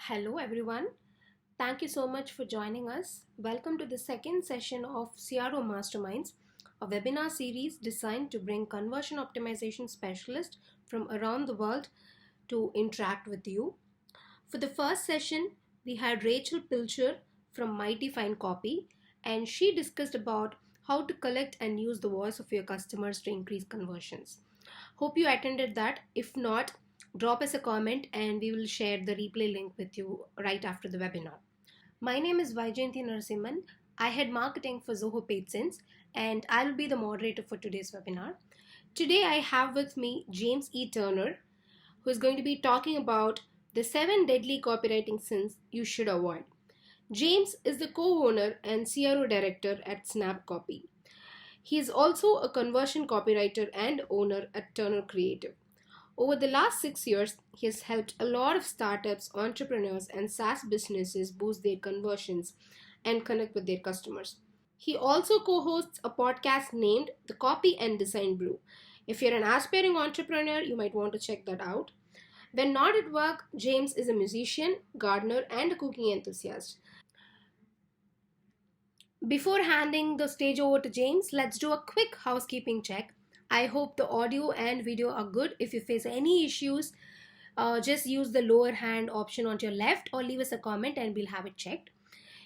Hello, everyone. Thank you so much for joining us. Welcome to the second session of CRO Masterminds, a webinar series designed to bring conversion optimization specialists from around the world to interact with you. For the first session, we had Rachel Pilcher from Mighty Fine Copy, and she discussed about how to collect and use the voice of your customers to increase conversions. Hope you attended that. If not, drop us a comment and we will share the replay link with you right after the webinar. My name is Vaijayanti Narasimhan. I head marketing for Zoho Paid Sins, and I'll be the moderator for today's webinar. Today I have with me James E. Turner, who is going to be talking about the 7 deadly copywriting sins you should avoid. James is the co-owner and CRO Director at Snap Copy. He is also a conversion copywriter and owner at Turner Creative. Over the last 6 years, he has helped a lot of startups, entrepreneurs, and SaaS businesses boost their conversions and connect with their customers. He also co hosts a podcast named The Copy and Design Brew. If you're an aspiring entrepreneur, you might want to check that out. When not at work, James is a musician, gardener, and a cooking enthusiast. Before handing the stage over to James, let's do a quick housekeeping check. I hope the audio and video are good. If you face any issues, just use the lower hand option on your left or leave us a comment and we'll have it checked.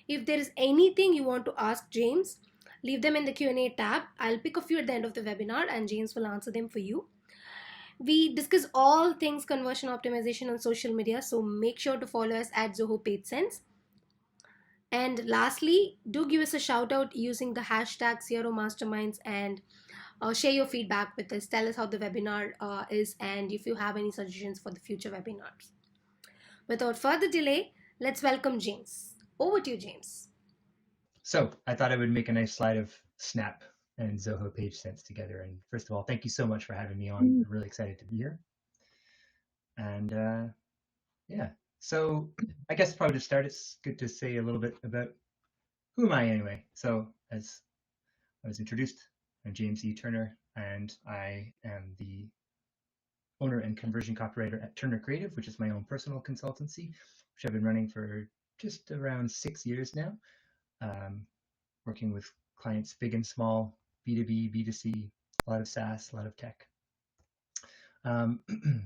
If there is anything you want to ask James, leave them in the Q&A tab. I'll pick a few at the end of the webinar and James will answer them for you. We discuss all things conversion optimization on social media, so make sure to follow us at Zoho Paid Sense. And lastly, do give us a shout out using the hashtag CRO Masterminds and share your feedback with us. Tell us how the webinar is and if you have any suggestions for the future webinars. Without further delay, let's welcome James. Over to you, James. So I thought I would make a nice slide of Snap and Zoho Page Sense together. And first of all, thank you so much for having me on. I'm really excited to be here. And yeah, so I guess probably to start, it's good to say a little bit about who am I anyway. So as I was introduced, I'm James E. Turner, and I am the owner and conversion copywriter at Turner Creative, which is my own personal consultancy, which I've been running for just around 6 years now. Working with clients big and small, B2B, B2C, a lot of SaaS, a lot of tech.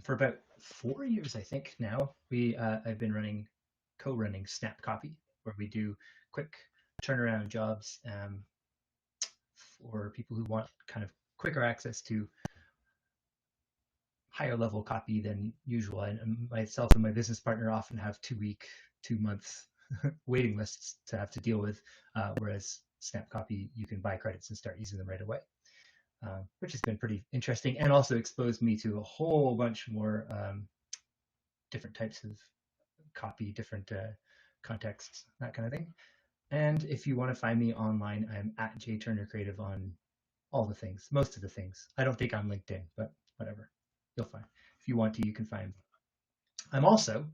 For about 4 years, I think now, I've been co-running Snap Copy, where we do quick turnaround jobs for people who want kind of quicker access to higher level copy than usual. And myself and my business partner often have 2 months waiting lists to have to deal with, whereas Snap Copy, you can buy credits and start using them right away, which has been pretty interesting and also exposed me to a whole bunch more different types of copy, different contexts, that kind of thing. And if you want to find me online, I'm at jturnercreative on all the things, most of the things. I don't think I'm LinkedIn, but whatever, you'll find. If you want to, you can find me. I'm also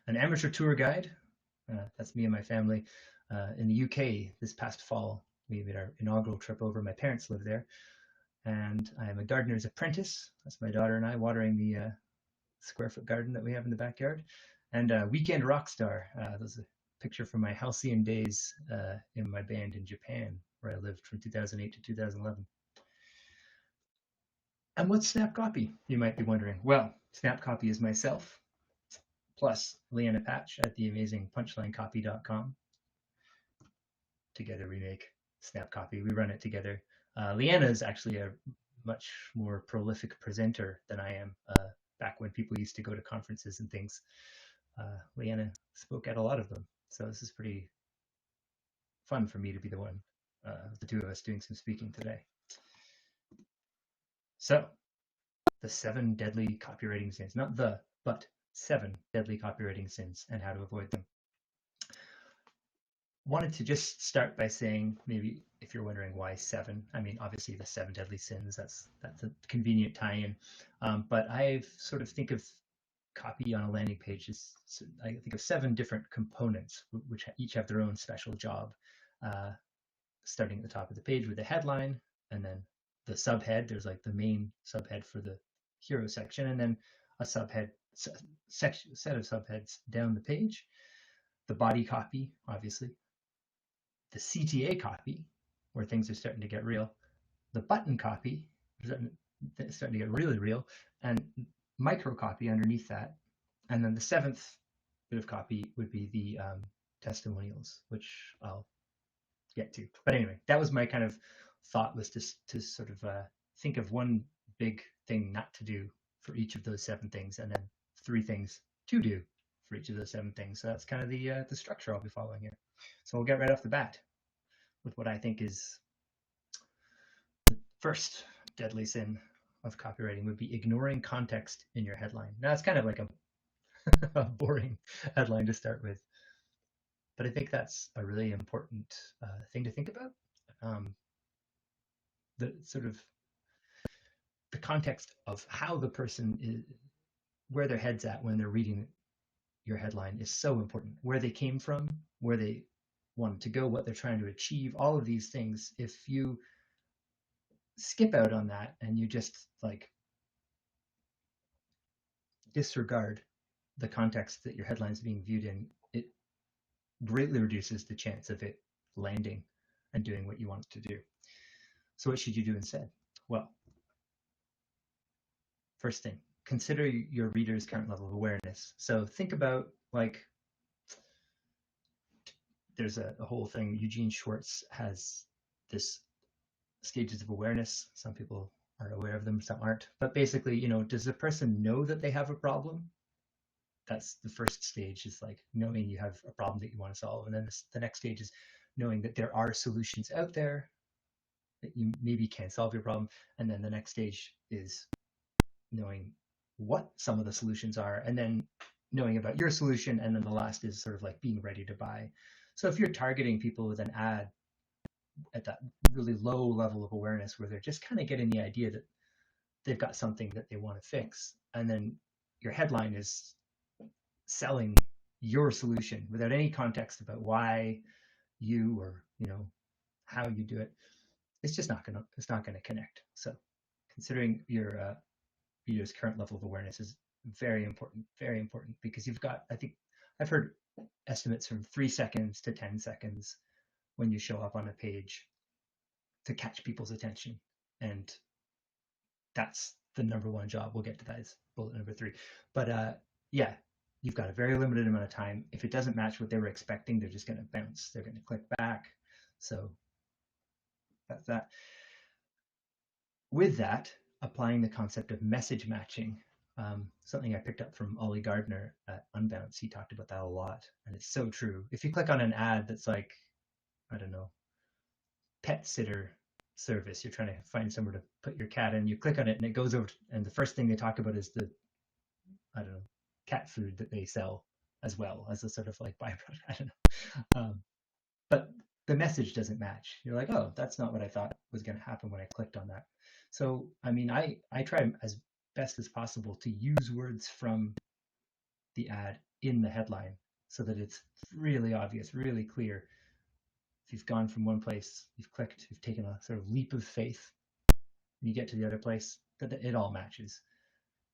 an amateur tour guide. That's me and my family in the UK this past fall. We made our inaugural trip over. My parents live there. And I am a gardener's apprentice. That's my daughter and I watering the square-foot garden that we have in the backyard. And weekend rock star. There's a picture from my halcyon days in my band in Japan, where I lived from 2008 to 2011. And what's Snap Copy, you might be wondering? Well, Snap Copy is myself, plus Leanna Patch at the amazing punchlinecopy.com. Together we make Snap Copy. We run it together. Leanna is actually a much more prolific presenter than I am. Back when people used to go to conferences and things, Leanna spoke at a lot of them. So this is pretty fun for me to be the one, the two of us doing some speaking today. So the 7 deadly copywriting sins, not the, but 7 deadly copywriting sins and how to avoid them. Wanted to just start by saying, maybe if you're wondering why 7, I mean, obviously the 7 deadly sins, that's a convenient tie-in. But I sort of think of copy on a landing page as, I think of 7 different components, which each have their own special job, starting at the top of the page with the headline, and then the subhead. There's like the main subhead for the hero section, and then a subhead set of subheads down the page, the body copy, obviously, the CTA copy, where things are starting to get real, the button copy, starting to get really real, and microcopy underneath that. And then the seventh bit of copy would be the testimonials, which I'll get to. But anyway, that was my kind of thought, was to sort of think of one big thing not to do for each of those 7 things, and then 3 things to do for each of those 7 things. So that's kind of the structure I'll be following here. So we'll get right off the bat with what I think is the first deadly sin of copywriting would be ignoring context in your headline. Now it's kind of like a boring headline to start with, but I think that's a really important thing to think about. The sort of the context of how the person is, where their head's at when they're reading your headline is so important. Where they came from, where they wanted to go, what they're trying to achieve, all of these things. If you skip out on that and you just like disregard the context that your headline's being viewed in, it greatly reduces the chance of it landing and doing what you want it to do. So what should you do instead? Well, first thing, consider your reader's current level of awareness. So think about, like, there's a whole thing, Eugene Schwartz has this stages of awareness. Some people are aware of them, some aren't. But basically, does the person know that they have a problem? That's the first stage, is like knowing you have a problem that you want to solve. And then the next stage is knowing that there are solutions out there that you maybe can solve your problem. And then the next stage is knowing what some of the solutions are, and then knowing about your solution. And then the last is sort of like being ready to buy. So if you're targeting people with an ad at that really low level of awareness, where they're just kind of getting the idea that they've got something that they want to fix, and then your headline is selling your solution without any context about why you, or how you do it, it's just not gonna connect. So considering your reader's current level of awareness is very important, because you've got, I think I've heard estimates from 3 seconds to 10 seconds when you show up on a page to catch people's attention. And that's the number one job. We'll get to that as bullet number 3. But yeah, you've got a very limited amount of time. If it doesn't match what they were expecting, they're just going to bounce. They're going to click back. So that's that. With that, applying the concept of message matching, something I picked up from Ollie Gardner at Unbounce. He talked about that a lot, and it's so true. If you click on an ad that's like, I don't know, pet sitter service, you're trying to find somewhere to put your cat in, you click on it and it goes over, and the first thing they talk about is the, I don't know, cat food that they sell as well as a sort of like byproduct. I don't know. But the message doesn't match. You're like, oh, that's not what I thought was going to happen when I clicked on that. So, I mean, I try as best as possible to use words from the ad in the headline so that it's really obvious, really clear. If you've gone from one place, you've clicked, you've taken a sort of leap of faith, and you get to the other place, that it all matches.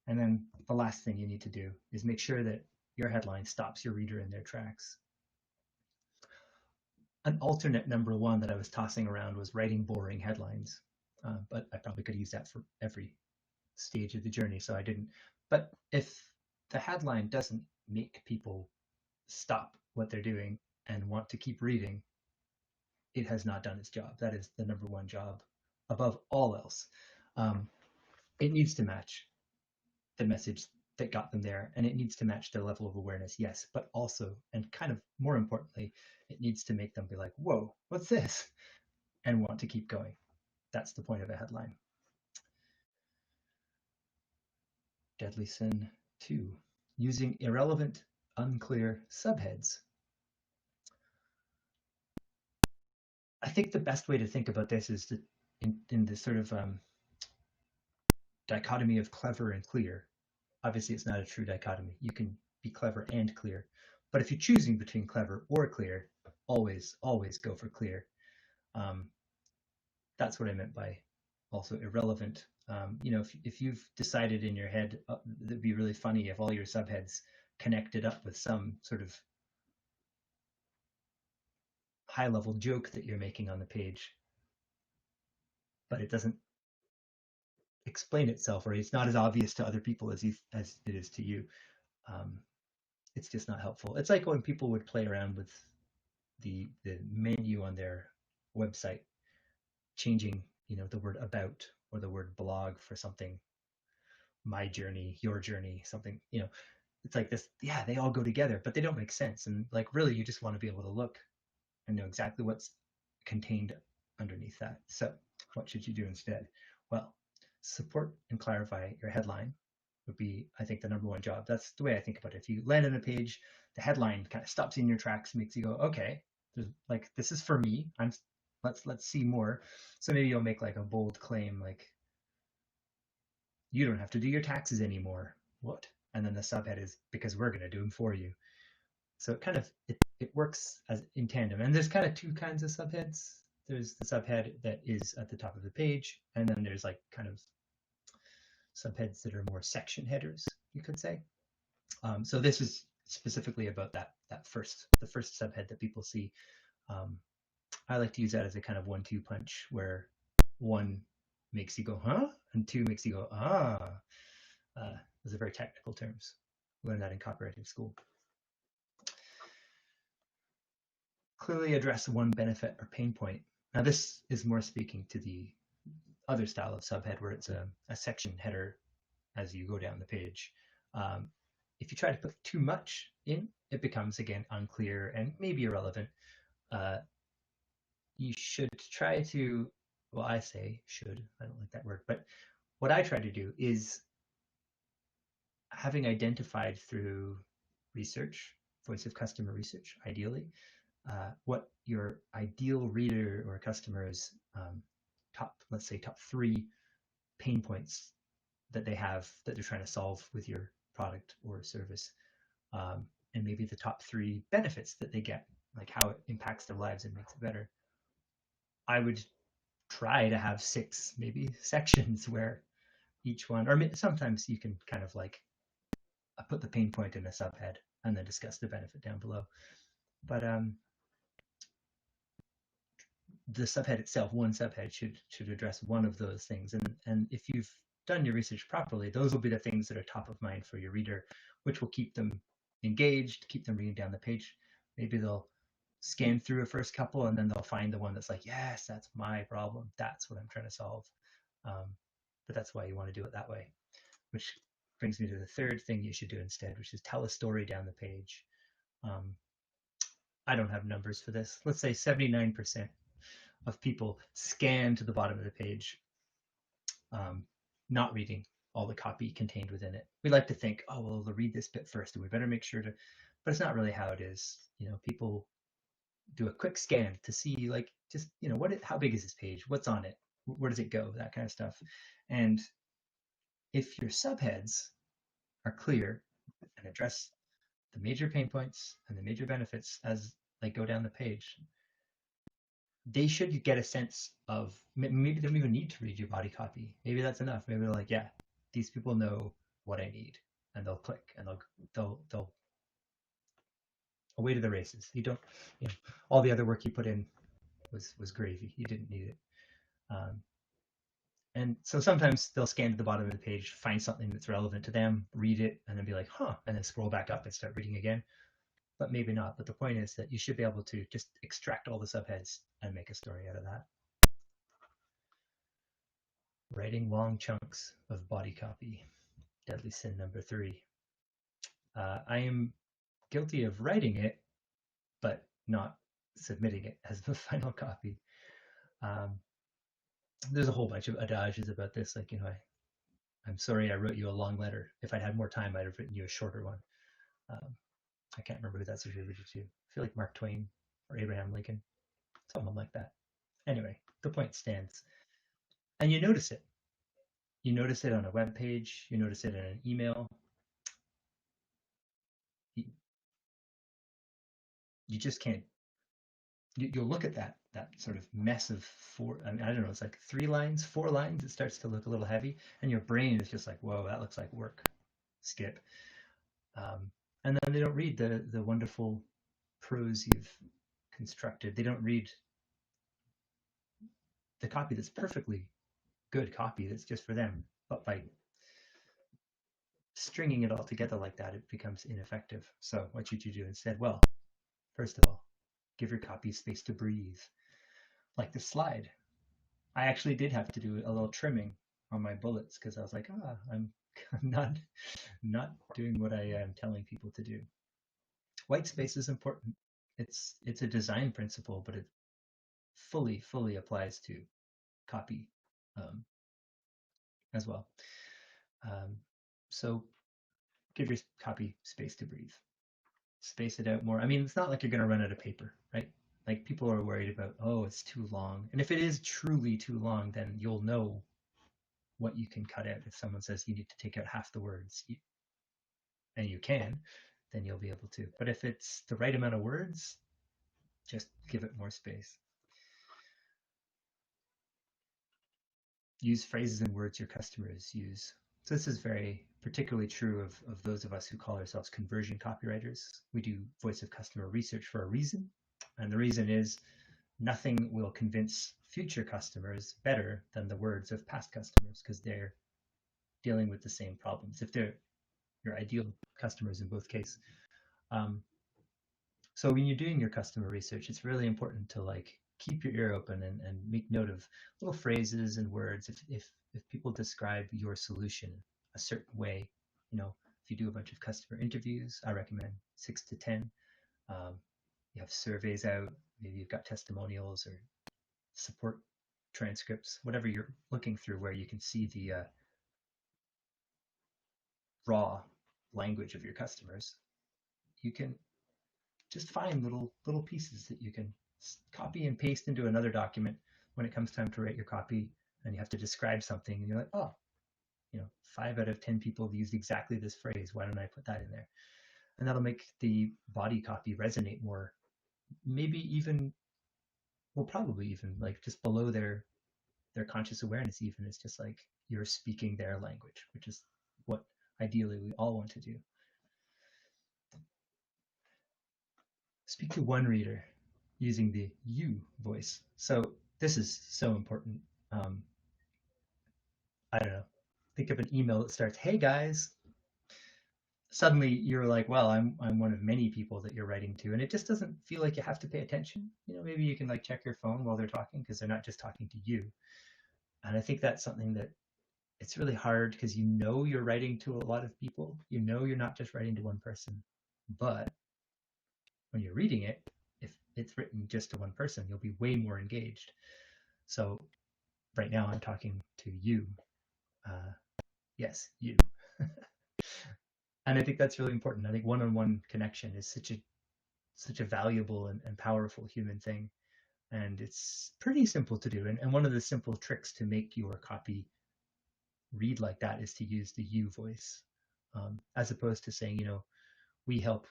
And then the last thing you need to do is make sure that your headline stops your reader in their tracks. An alternate number 1 that I was tossing around was writing boring headlines, but I probably could use that for every stage of the journey, so I didn't. But if the headline doesn't make people stop what they're doing and want to keep reading, it has not done its job. That is the number 1 job above all else. It needs to match the message that got them there, and it needs to match their level of awareness, yes, but also, and kind of more importantly, it needs to make them be like, whoa, what's this? And want to keep going. That's the point of a headline. Deadly sin 2, using irrelevant, unclear subheads. I think the best way to think about this is that in this sort of dichotomy of clever and clear. Obviously, it's not a true dichotomy. You can be clever and clear. But if you're choosing between clever or clear, always go for clear. That's what I meant by also irrelevant. If you've decided in your head, it'd be really funny if all your subheads connected up with some sort of high level joke that you're making on the page, but it doesn't explain itself, or it's not as obvious to other people as it is to you. Um, it's just not helpful. It's like when people would play around with the menu on their website, changing the word about or the word blog for something, my journey, your journey, something. It's like this. Yeah, they all go together, but they don't make sense. And like really, you just want to be able to look and know exactly what's contained underneath that. So what should you do instead? Well, support and clarify your headline would be, I think, the number one job. That's the way I think about it. If you land on a page, the headline kind of stops you in your tracks, makes you go, okay, there's like, this is for me. Let's see more. So maybe you'll make like a bold claim like, you don't have to do your taxes anymore. What? And then the subhead is, because we're going to do them for you. So it works as in tandem. And there's kind of two kinds of subheads. There's the subhead that is at the top of the page, and then there's like kind of subheads that are more section headers, you could say. So this is specifically about the first subhead that people see. I like to use that as a kind of 1-2 punch, where one makes you go, huh? And two makes you go, ah. Those are very technical terms. Learn that in copywriting school. Clearly address one benefit or pain point. Now this is more speaking to the other style of subhead where it's a section header as you go down the page. If you try to put too much in, it becomes, again, unclear and maybe irrelevant. You should try to, well, I say should, I don't like that word, but what I try to do is, having identified through research, voice of customer research, ideally, what your ideal reader or customer's let's say top 3 pain points that they have that they're trying to solve with your product or service, and maybe the top 3 benefits that they get, like how it impacts their lives and makes it better. I would try to have 6 maybe sections where each one, or sometimes you can kind of like put the pain point in a subhead and then discuss the benefit down below. But the subhead itself, one subhead should address one of those things. And if you've done your research properly, those will be the things that are top of mind for your reader, which will keep them engaged, keep them reading down the page. Maybe they'll scan through a first couple and then they'll find the one that's like, yes, that's my problem. That's what I'm trying to solve. But that's why you want to do it that way, which brings me to the third thing you should do instead, which is tell a story down the page. I don't have numbers for this. Let's say 79% of people scan to the bottom of the page, not reading all the copy contained within it. We like to think, oh, well, they'll read this bit first, and we better make sure to, but it's not really how it is. People do a quick scan to see, like, just, how big is this page? What's on it? Where does it go? That kind of stuff. And if your subheads are clear and address the major pain points and the major benefits as they go down the page, they should get a sense of, maybe they don't even need to read your body copy. Maybe that's enough. Maybe they're like, yeah, these people know what I need, and they'll click and they'll away to the races. You don't, all the other work you put in was gravy. You didn't need it. And so sometimes they'll scan to the bottom of the page, find something that's relevant to them, read it, and then be like, huh, and then scroll back up and start reading again. But maybe not. But the point is that you should be able to just extract all the subheads and make a story out of that. Writing long chunks of body copy. Deadly sin number 3. I am guilty of writing it, but not submitting it as the final copy. There's a whole bunch of adages about this. Like, I'm sorry I wrote you a long letter. If I'd had more time, I'd have written you a shorter one. I can't remember who that's attributed to. I feel like Mark Twain or Abraham Lincoln, someone like that. Anyway, the point stands. And you notice it. You notice it on a web page. You notice it in an email. You just can't you'll look at that sort of mess of four. I mean, I don't know. It's like 3 lines, 4 lines. It starts to look a little heavy, and your brain is just like, whoa, that looks like work. Skip. And then they don't read the wonderful prose you've constructed. They don't read the copy that's perfectly good copy that's just for them. But by stringing it all together like that, it becomes ineffective. So what should you do instead? Well, first of all, give your copy space to breathe. Like the slide. I actually did have to do a little trimming on my bullets because I was like, I'm not doing what I am telling people to do. White space is important. It's a design principle, but it fully applies to copy as well. So give your copy space to breathe. Space it out more. I mean, it's not like you're going to run out of paper, right? Like people are worried about, oh, it's too long. And if it is truly too long, then you'll know what you can cut out. If someone says you need to take out half the words, and you can, then you'll be able to. But if it's the right amount of words, just give it more space. Use phrases and words your customers use. So this is very particularly true of those of us who call ourselves conversion copywriters. We do voice of customer research for a reason. And the reason is nothing will convince future customers better than the words of past customers because they're dealing with the same problems. If they're your ideal customers in both cases. So when you're doing your customer research, it's really important to like keep your ear open and make note of little phrases and words. If people describe your solution a certain way, if you do a bunch of customer interviews, I recommend 6 to 10. You have surveys out, maybe you've got testimonials or support transcripts, whatever you're looking through where you can see the raw language of your customers. You can just find little pieces that you can copy and paste into another document when it comes time to write your copy and you have to describe something and you're like, oh, 5 out of 10 people have used exactly this phrase. Why don't I put that in there? And that'll make the body copy resonate more, maybe even, well, probably even like just below their conscious awareness. Even it's just like you're speaking their language, which is what ideally we all want to do. Speak to one reader using the you voice. So this is so important. I don't know. Think of an email that starts, "Hey guys." Suddenly you're like, well, I'm one of many people that you're writing to, and it just doesn't feel like you have to pay attention. Maybe you can like check your phone while they're talking because they're not just talking to you. And I think that's something that it's really hard because you're writing to a lot of people. You're not just writing to one person. But when you're reading it, if it's written just to one person, you'll be way more engaged. So right now I'm talking to you. Yes, you. And I think that's really important. I think one-on-one connection is such a valuable and powerful human thing. And it's pretty simple to do. And one of the simple tricks to make your copy read like that is to use the you voice, as opposed to saying, we help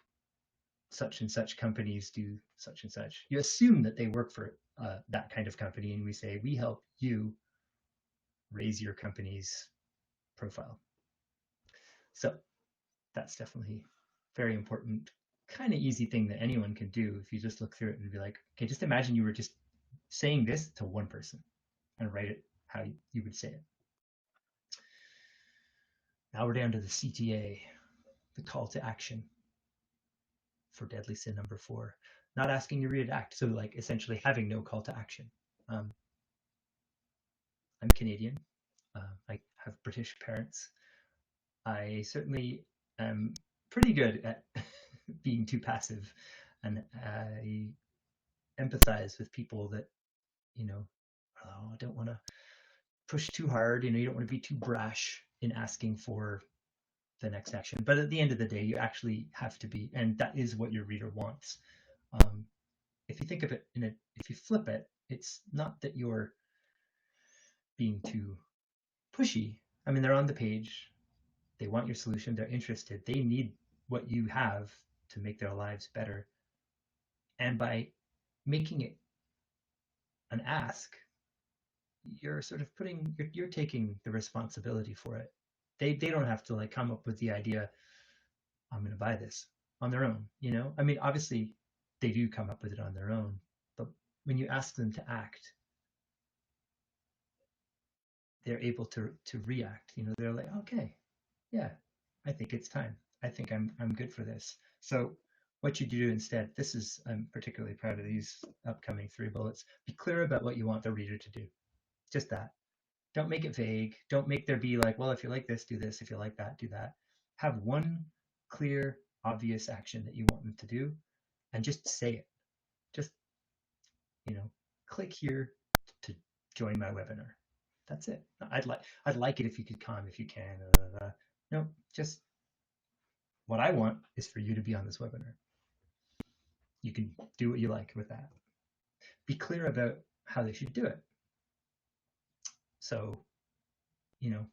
such and such companies do such and such. You assume that they work for that kind of company, and we say, we help you raise your company's profile. So that's definitely very important, kind of easy thing that anyone can do if you just look through it and be like, okay, just imagine you were just saying this to one person and write it how you would say it. Now we're down to the CTA, the call to action for deadly sin number 4. Not asking you to redact, so like essentially having no call to action. I'm Canadian. I have British parents. I certainly am pretty good at being too passive, and I empathize with people that, don't want to push too hard. You don't want to be too brash in asking for the next action. But at the end of the day, you actually have to be, and that is what your reader wants. If you think of it if you flip it, it's not that you're being too pushy. I mean, they're on the page, they want your solution, they're interested, they need what you have to make their lives better. And by making it an ask, you're sort of you're taking the responsibility for it. They don't have to like come up with the idea, I'm going to buy this on their own, you know? I mean, obviously they do come up with it on their own, but when you ask them to act, they're able to react. You know, they're like, okay, yeah, I think it's time. I think I'm good for this. So what you do instead, this is, I'm particularly proud of these upcoming 3 bullets. Be clear about what you want the reader to do. Just that. Don't make it vague. Don't make there be like, well, if you like this, do this. If you like that, do that. Have one clear, obvious action that you want them to do, and just say it. Just, you know, click here to join my webinar. That's it. I'd like it if you could come, if you can. No, just what I want is for you to be on this webinar. You can do what you like with that. Be clear about how they should do it. So, you know,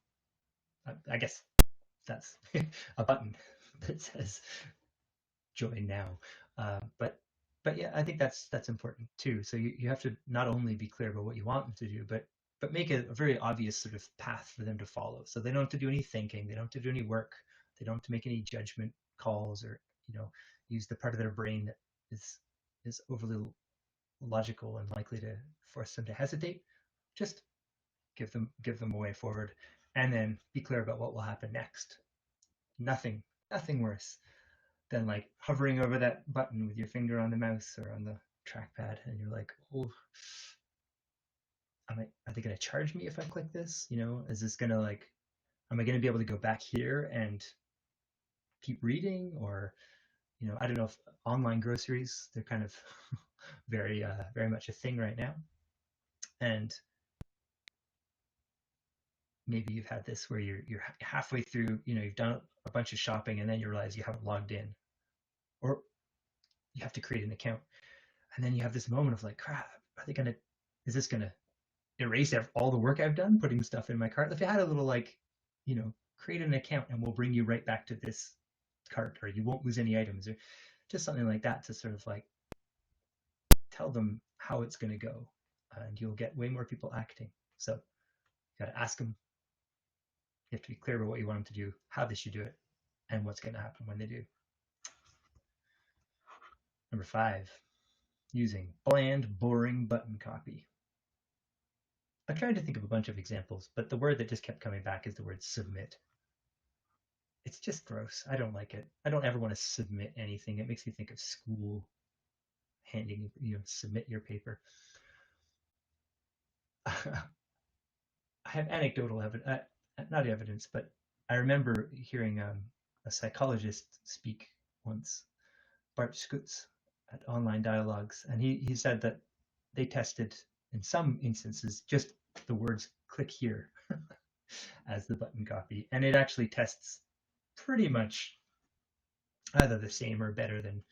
I guess that's a button that says join now. But yeah, I think that's important too. So you have to not only be clear about what you want them to do, but make a very obvious sort of path for them to follow. So they don't have to do any thinking, they don't have to do any work, they don't have to make any judgment calls, or use the part of their brain that is overly logical and likely to force them to hesitate. Just give them a way forward, and then be clear about what will happen next. Nothing worse than like hovering over that button with your finger on the mouse or on the trackpad, and you're like, oh, are they going to charge me if I click this? Is this going to am I going to be able to go back here and keep reading? Or, I don't know if online groceries, they're kind of very much a thing right now. And maybe you've had this where you're halfway through, you've done a bunch of shopping and then you realize you haven't logged in, or you have to create an account. And then you have this moment of like, crap, is this gonna erase all the work I've done putting stuff in my cart? If you had a little create an account and we'll bring you right back to this cart, or you won't lose any items, or just something like that, to sort of like tell them how it's gonna go, and you'll get way more people acting. So you gotta ask them. You have to be clear about what you want them to do, how they should do it, and what's gonna happen when they do. Number 5, using bland, boring button copy. I tried to think of a bunch of examples, but the word that just kept coming back is the word submit. It's just gross. I don't like it. I don't ever want to submit anything. It makes me think of school, handing, submit your paper. I have anecdotal evidence, not evidence, but I remember hearing a psychologist speak once, Bart Schutz, at Online Dialogues, and he said that they tested, in some instances, just the words "click here" as the button copy, and it actually tests pretty much either the same or better than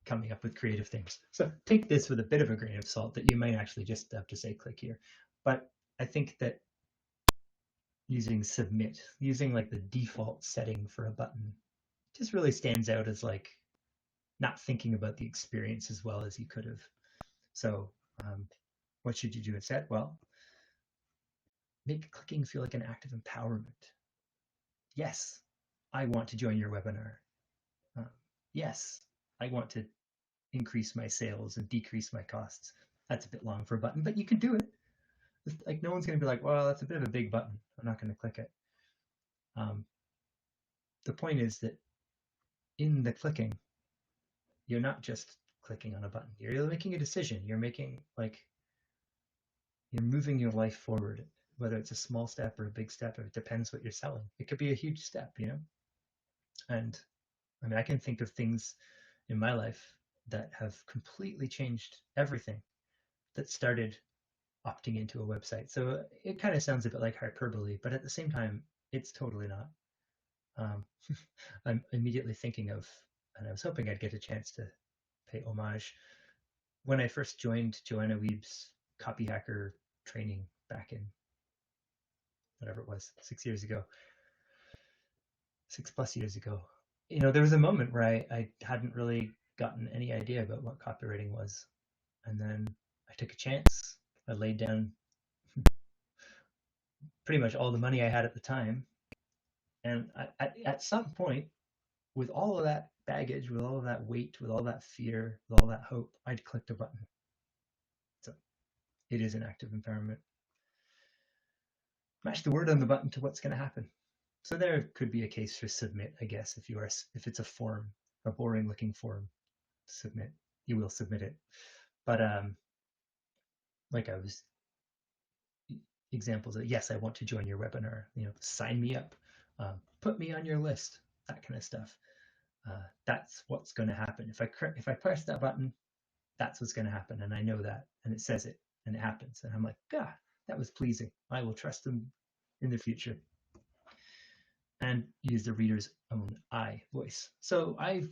coming up with creative things. So take this with a bit of a grain of salt, that you might actually just have to say "click here." But I think that using submit, using like the default setting for a button, just really stands out as like not thinking about the experience as well as you could have. So what should you do instead? Well, make clicking feel like an act of empowerment. Yes, I want to join your webinar. Yes, I want to increase my sales and decrease my costs. That's a bit long for a button, but you can do it. Like, no one's going to be like, well, that's a bit of a big button, I'm not going to click it. The point is that in the clicking, you're not just clicking on a button. You're making a decision. You're moving your life forward, whether it's a small step or a big step. It depends what you're selling. It could be a huge step, And I mean, I can think of things in my life that have completely changed everything, that started opting into a website. So it kind of sounds a bit like hyperbole, but at the same time, it's totally not. I'm immediately thinking of, and I was hoping I'd get a chance to pay homage, when I first joined Joanna Wieb's copy hacker training back in whatever it was, 6 years ago, 6+ years ago. There was a moment where I hadn't really gotten any idea about what copywriting was. And then I took a chance. I laid down pretty much all the money I had at the time. And at some point, with all of that baggage, with all of that weight, with all that fear, with all that hope, I'd clicked a button. So it is an act of empowerment. Match the word on the button to what's going to happen. So there could be a case for submit, I guess, if it's a form, a boring looking form, submit, you will submit it. But like I was examples of, yes, I want to join your webinar, sign me up, put me on your list, that kind of stuff. That's what's going to happen. If I press that button, that's what's going to happen, and I know that, and it says it, and it happens, and I'm like, God, that was pleasing. I will trust them in the future. And use the reader's own I voice. So I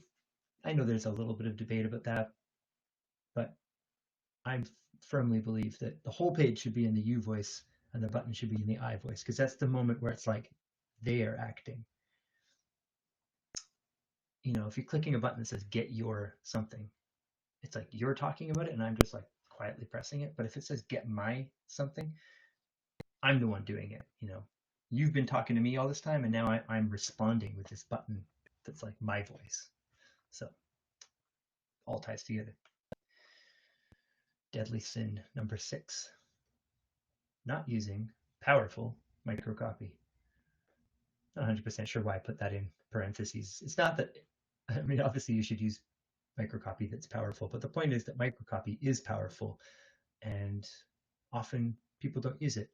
know there's a little bit of debate about that, but I firmly believe that the whole page should be in the you voice and the button should be in the I voice, because that's the moment where it's like they are acting. If you're clicking a button that says get your something, it's like you're talking about it and I'm just like quietly pressing it. But if it says get my something, I'm the one doing it. You've been talking to me all this time, and now I'm responding with this button that's like my voice. So all ties together. Deadly sin number 6, not using powerful microcopy. Not 100% sure why I put that in parentheses. It's not that, obviously you should use microcopy that's powerful, but the point is that microcopy is powerful, and often people don't use it.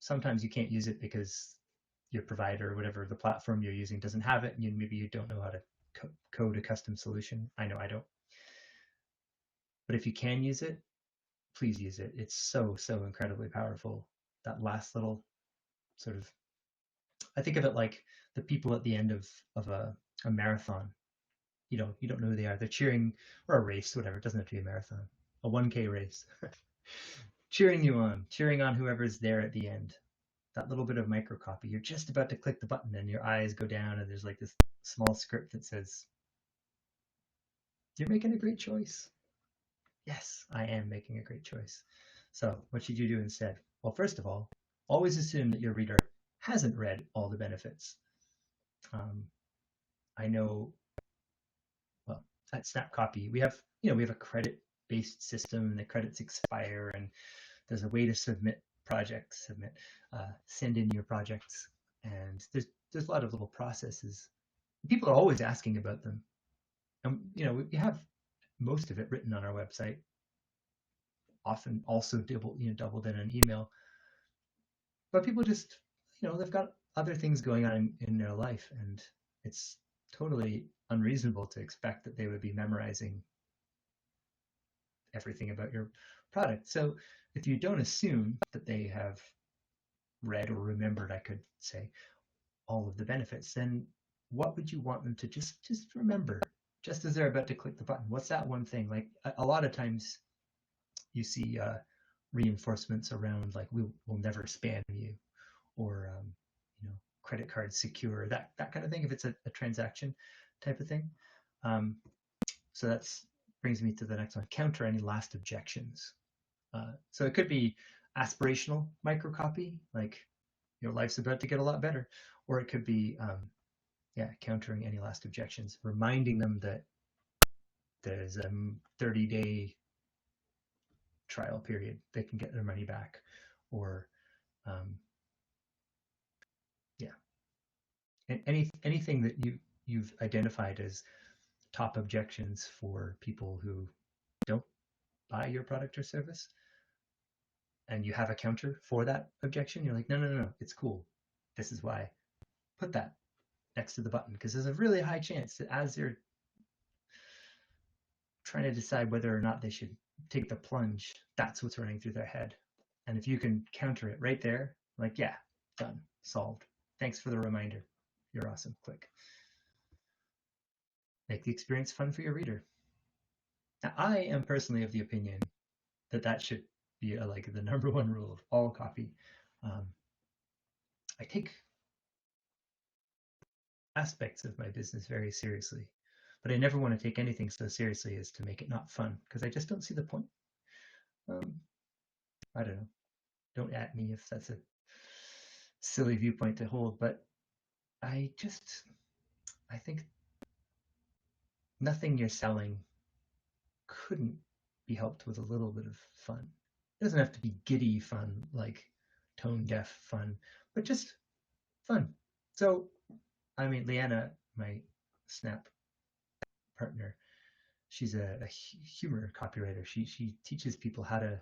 Sometimes you can't use it because your provider or whatever the platform you're using doesn't have it, and maybe you don't know how to code a custom solution. I know I don't. But if you can use it, please use it. It's so incredibly powerful. That last little sort of, I think of it like the people at the end of a marathon. You don't know who they are. They're cheering, or a race, whatever. It doesn't have to be a marathon, a 1K race. cheering on whoever's there at the end. That little bit of microcopy. You're just about to click the button and your eyes go down and there's like this small script that says, you're making a great choice. Yes, I am making a great choice. So what should you do instead? Well, first of all, always assume that your reader hasn't read all the benefits. I know, well, at SnapCopy, we have a credit-based system, and the credits expire, and there's a way to send in your projects, and there's a lot of little processes. People are always asking about them. And we have most of it written on our website, often also doubled in an email. But people just, they've got other things going on in their life, and it's totally unreasonable to expect that they would be memorizing everything about your product. So if you don't assume that they have read or remembered, I could say, all of the benefits, then what would you want them to just remember, just as they're about to click the button? What's that one thing? Like a lot of times you see reinforcements around like we'll never spam you, or credit card secure, that kind of thing, if it's a transaction type of thing. So that's brings me to the next one. Counter any last objections. So it could be aspirational microcopy, like your life's about to get a lot better, or it could be countering any last objections, reminding them that there's a 30-day trial period, they can get their money back, or anything that you've identified as top objections for people who don't buy your product or service, and you have a counter for that objection. You're like, no, it's cool. This is why. Put that next to the button, because there's a really high chance that as they're trying to decide whether or not they should take the plunge, that's what's running through their head. And if you can counter it right there, like, yeah, done, solved. Thanks for the reminder. You're awesome. Click. Make the experience fun for your reader. Now, I am personally of the opinion that should be like the number one rule of all copy. I take aspects of my business very seriously, but I never want to take anything so seriously as to make it not fun, because I just don't see the point. I don't know. Don't at me if that's a silly viewpoint to hold, but I think nothing you're selling couldn't be helped with a little bit of fun. It doesn't have to be giddy fun, like tone deaf fun, but just fun. So, I mean, Leanna, my Snap partner, she's a humor copywriter. She teaches people how to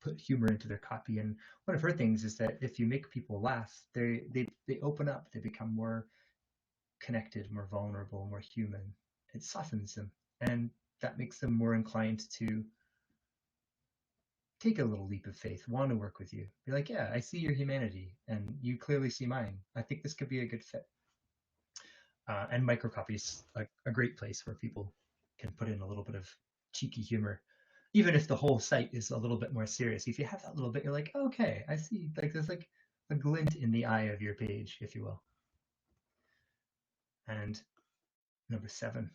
put humor into their copy, and one of her things is that if you make people laugh, they open up, they become more connected, more vulnerable, more human. It softens them, and that makes them more inclined to take a little leap of faith, want to work with you. Be like, yeah, I see your humanity, and you clearly see mine. I think this could be a good fit. And microcopy is a great place where people can put in a little bit of cheeky humor, even if the whole site is a little bit more serious. If you have that little bit, you're like, okay, I see. Like there's like a glint in the eye of your page, if you will. And number 7,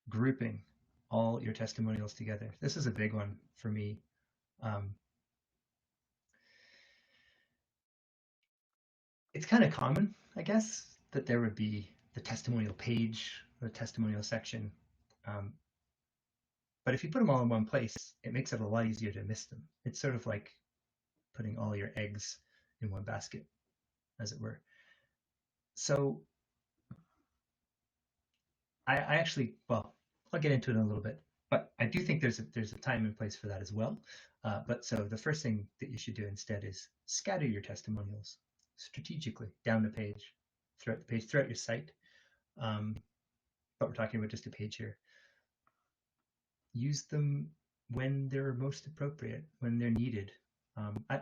grouping all your testimonials together. This is a big one for me. It's kind of common, I guess, that there would be the testimonial page or the testimonial section. But if you put them all in one place, it makes it a lot easier to miss them. It's sort of like putting all your eggs in one basket, as it were. So I actually, well, I'll get into it in a little bit, but I do think there's a time and place for that as well. But so the first thing that you should do instead is scatter your testimonials strategically down the page, throughout your site. But we're talking about just a page here. Use them when they're most appropriate, when they're needed. I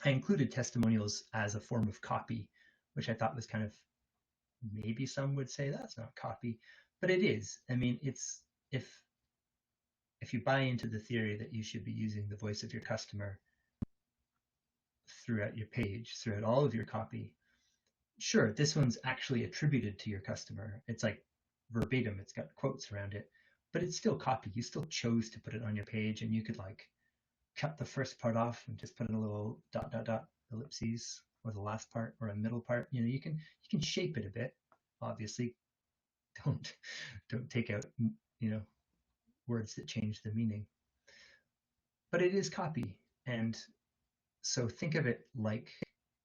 included testimonials as a form of copy, which I thought was kind of, maybe some would say that's not copy, but it is. I mean, it's if you buy into the theory that you should be using the voice of your customer throughout your page, throughout all of your copy, sure, this one's actually attributed to your customer. It's like verbatim, it's got quotes around it, but it's still copy. You still chose to put it on your page, and you could like cut the first part off and just put in a little ... ellipses, or the last part, or a middle part. You know, you can shape it a bit. Obviously, don't take out, you know, words that change the meaning. But it is copy, and so think of it like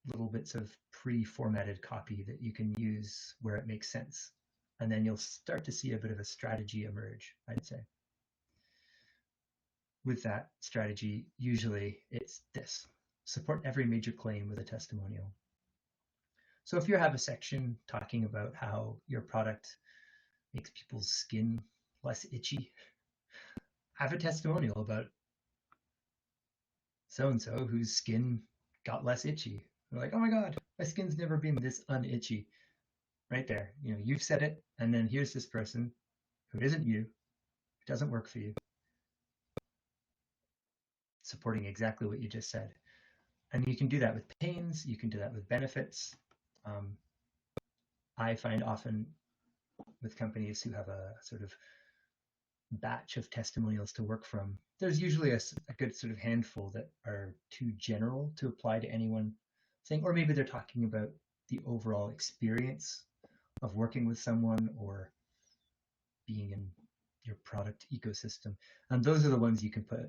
little bits of pre-formatted copy that you can use where it makes sense. And then you'll start to see a bit of a strategy emerge, I'd say. With that strategy, usually it's this: support every major claim with a testimonial. So if you have a section talking about how your product makes people's skin less itchy, have a testimonial about so-and-so whose skin got less itchy. They're like, oh my God, my skin's never been this unitchy. Right there, you know, you've said it, and then here's this person who isn't you, who doesn't work for you, supporting exactly what you just said. And you can do that with pains, you can do that with benefits. I find often with companies who have a sort of batch of testimonials to work from, there's usually a good sort of handful that are too general to apply to any one thing, or maybe they're talking about the overall experience of working with someone or being in your product ecosystem. And those are the ones you can put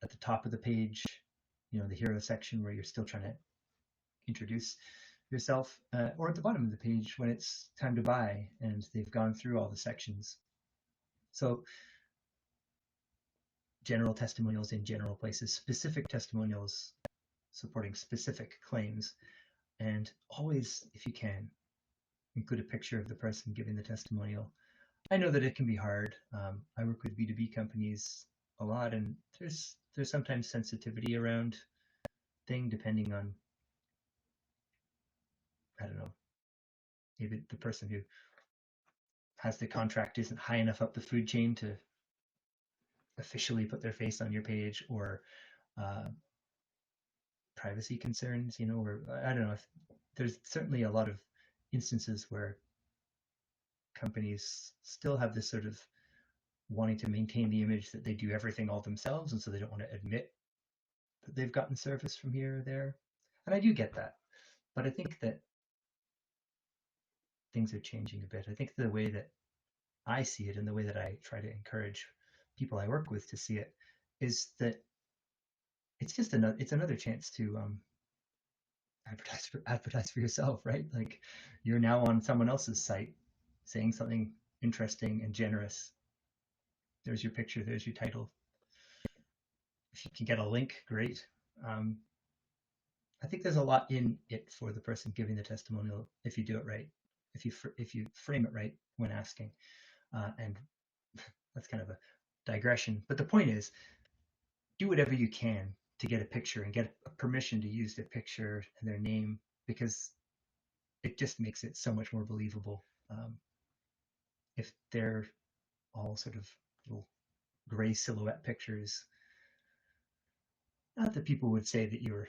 at the top of the page, you know, the hero section where you're still trying to introduce yourself, or at the bottom of the page when it's time to buy and they've gone through all the sections. So general testimonials in general places, specific testimonials supporting specific claims, and always, if you can, include a picture of the person giving the testimonial. I know that it can be hard. I work with B2B companies a lot, and there's sometimes sensitivity around thing depending on, I don't know, maybe the person who has the contract isn't high enough up the food chain to officially put their face on your page, or privacy concerns, you know, or I don't know. There's certainly a lot of instances where companies still have this sort of wanting to maintain the image that they do everything all themselves, and so they don't want to admit that they've gotten service from here or there. And I do get that, but I think that things are changing a bit. I think the way that I see it and the way that I try to encourage people I work with to see it is that it's just another chance to advertise for yourself, right? Like, you're now on someone else's site saying something interesting and generous. There's your picture, there's your title. If you can get a link, great. I think there's a lot in it for the person giving the testimonial if you do it right, if you frame it right when asking. And that's kind of a digression, but the point is, do whatever you can to get a picture and get a permission to use their picture and their name, because it just makes it so much more believable. If they're all sort of little gray silhouette pictures, not that people would say that you're,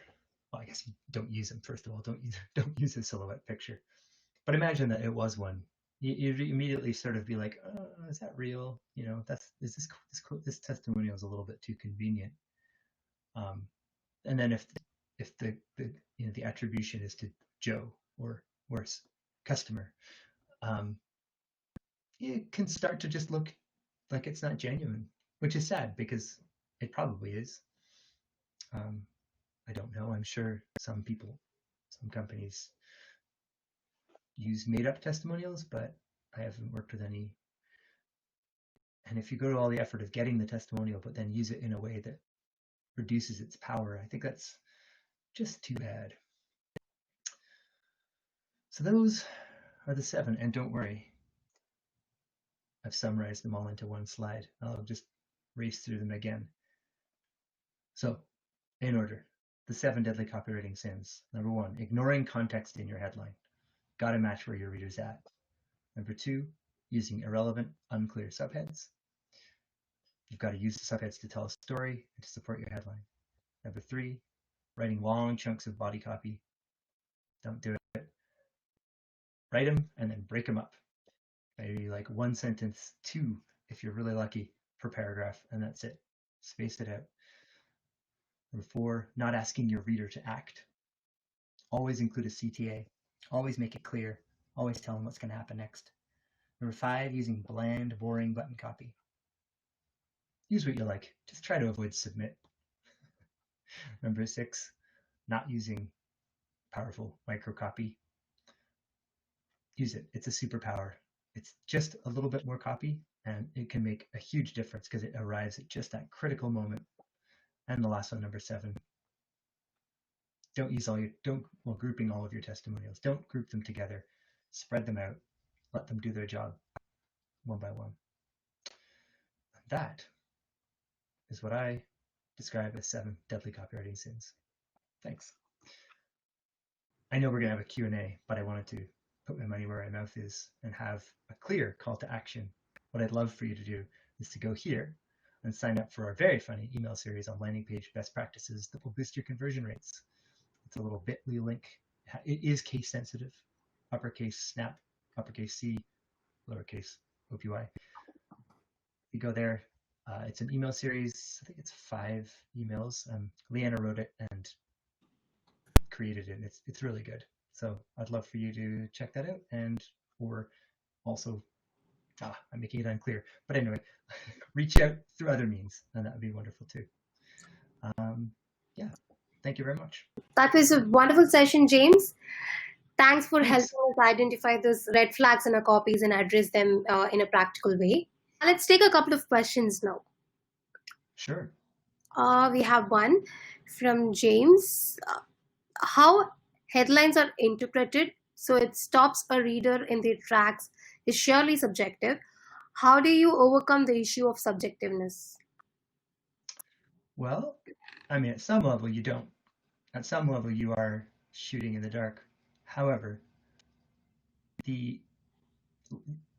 well, I guess you don't use them. First of all, don't use a silhouette picture. But imagine that it was one. You'd immediately sort of be like, oh, is that real? You know, this testimonial is a little bit too convenient. And then if the the attribution is to Joe or worse, customer, it can start to just look like it's not genuine, which is sad because it probably is. I don't know. I'm sure some companies use made-up testimonials, but I haven't worked with any. And if you go to all the effort of getting the testimonial, but then use it in a way that reduces its power, I think that's just too bad. So those are the 7, and don't worry, I've summarized them all into one slide. I'll just race through them again. So, in order, the 7 deadly copywriting sins. Number 1, ignoring context in your headline. Got to match where your reader's at. Number 2, using irrelevant, unclear subheads. You've got to use the subheads to tell a story and to support your headline. Number 3, writing long chunks of body copy. Don't do it. Write them and then break them up. Maybe like 1 sentence, 2, if you're really lucky, per paragraph, and that's it. Space it out. Number 4, not asking your reader to act. Always include a CTA. Always make it clear. Always tell them what's going to happen next. Number 5, using bland, boring button copy. Use what you like. Just try to avoid submit. Number 6, not using powerful microcopy. Use it. It's a superpower. It's just a little bit more copy, and it can make a huge difference because it arrives at just that critical moment. And the last one, number 7, grouping all of your testimonials. Don't group them together. Spread them out. Let them do their job one by one. That is what I describe as 7 deadly copywriting sins. Thanks. I know we're going to have a Q&A, but I wanted to put my money where my mouth is and have a clear call to action. What I'd love for you to do is to go here and sign up for our very funny email series on landing page best practices that will boost your conversion rates. It's a little bit.ly link. It is case sensitive. Uppercase snap, uppercase C, lowercase OPY. You go there. It's an email series. I think it's 5 emails. Leanna wrote it and created it. It's really good. So I'd love for you to check that out, or also, I'm making it unclear. But anyway, reach out through other means, and that would be wonderful too. Yeah, thank you very much. That was a wonderful session, James. Thanks for helping us identify those red flags in our copies and address them in a practical way. Let's take a couple of questions now. Sure. We have one from James. How headlines are interpreted so it stops a reader in their tracks is surely subjective. How do you overcome the issue of subjectiveness? Well, I mean, at some level you don't. At some level you are shooting in the dark. However, the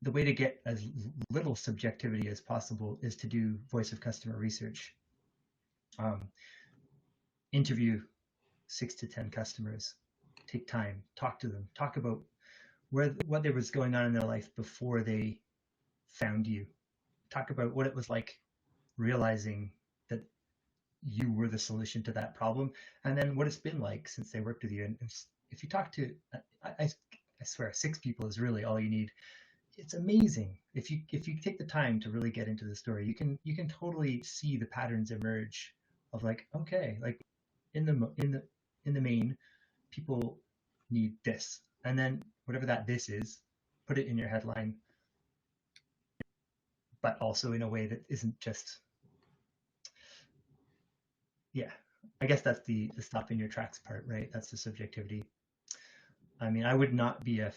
way to get as little subjectivity as possible is to do voice of customer research. Interview 6 to 10 customers. Take time, talk to them, talk about what there was going on in their life before they found you. Talk about what it was like realizing that you were the solution to that problem, and then what it's been like since they worked with you. And if you talk to, I swear, 6 people is really all you need. It's amazing if you take the time to really get into the story. You can totally see the patterns emerge of like, okay, like in the main, people need this, and then whatever that this is, put it in your headline, but also in a way that isn't just, yeah. I guess that's the stop in your tracks part, right? That's the subjectivity. I mean, I would not be a